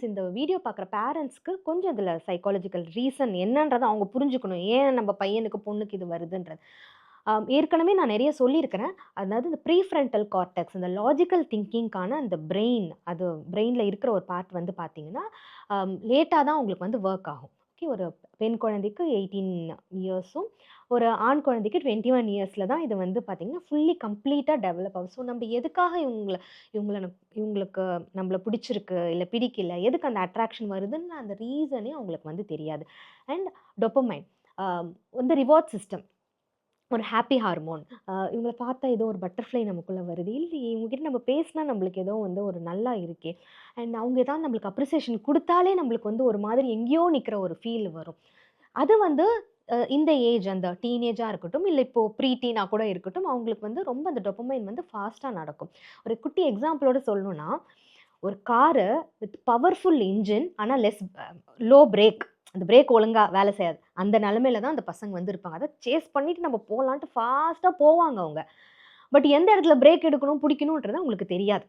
இந்த வீடியோ பார்க்குற பேரண்ட்ஸ்க்கு கொஞ்சம் இதில சைக்காலஜிக்கல் ரீசன் என்னன்றத அவங்க புரிஞ்சுக்கணும். ஏன் நம்ம பையனுக்கு, பொண்ணுக்கு இது வருதுன்றது. ஏற்கனவே நான் நெறைய சொல்லியிருக்கிறேன். அதாவது இந்த ப்ரீஃப்ரண்டல் கார்டெக்ஸ் இந்த லாஜிக்கல் திங்கிங்க்கான அந்த பிரெயின், அது பிரெயின்ல இருக்கிற ஒரு பார்ட் வந்து பார்த்தீங்கன்னா, லேட்டா தான் உங்களுக்கு வந்து வொர்க் ஆகும். ஓகே. ஒரு பெண் குழந்தைக்கு 18 இயர்ஸும், ஒரு ஆண் குழந்தைக்கு 21 இயர்ஸ்ல தான் இது வந்து பார்த்தீங்கன்னா, ஃபுல்லி கம்ப்ளீட்டா டெவலப் ஆகும். ஸோ நம்ம எதுக்காக இவங்கள இவங்களுக்கு நம்மள பிடிச்சிருக்கு, இல்ல பிடிக்கல, எதுக்கு அந்த அட்ராக்ஷன் வருதுன்னு அந்த ரீசனே அவங்களுக்கு வந்து தெரியாது. அண்ட் டோப்பமைன் அ வந்து ரிவார்ட் சிஸ்டம். ஒரு ஹாப்பி ஹார்மோன். இவங்கள பார்த்தா ஏதோ ஒரு பட்டர்ஃப்ளை நமக்குள்ள வருது. இல்லையே இவங்ககிட்ட நம்ம பேசினா நம்மளுக்கு ஏதோ வந்து ஒரு நல்லா இருக்கே. அண்ட் அவங்க ஏதாவது நம்மளுக்கு அப்ரிசியேஷன் குடுத்தாலே நம்மளுக்கு வந்து ஒரு மாதிரி எங்கேயோ நிக்கிற ஒரு ஃபீல் வரும். அது வந்து இந்த ஏஜ் அந்த டீனேஜா இருக்கட்டும், இல்ல இப்போ ப்ரீ டீனா கூட இருக்கட்டும், அவங்களுக்கு வந்து ரொம்ப அந்த டோப்பமைன் வந்து ஃபாஸ்ட்டா நடக்கும். ஒரு குட்டி எக்ஸாம்பிளோட சொல்லணும்னா, ஒரு காரு வித் பவர்ஃபுல் இன்ஜின் ஆனா லோ பிரேக். அந்த பிரேக் ஒழுங்கா வேலை செய்யாது. அந்த நிலைமையில தான் அந்த பசங்க வந்து இருப்பாங்க. அத சேஸ் பண்ணிட்டு நம்ம போலான்ட்டு ஃபாஸ்ட்டா போவாங்க அவங்க. பட் எந்த இடத்துல பிரேக் எடுக்கணும், புடிக்கணும்ன்றது அவங்களுக்கு தெரியாது.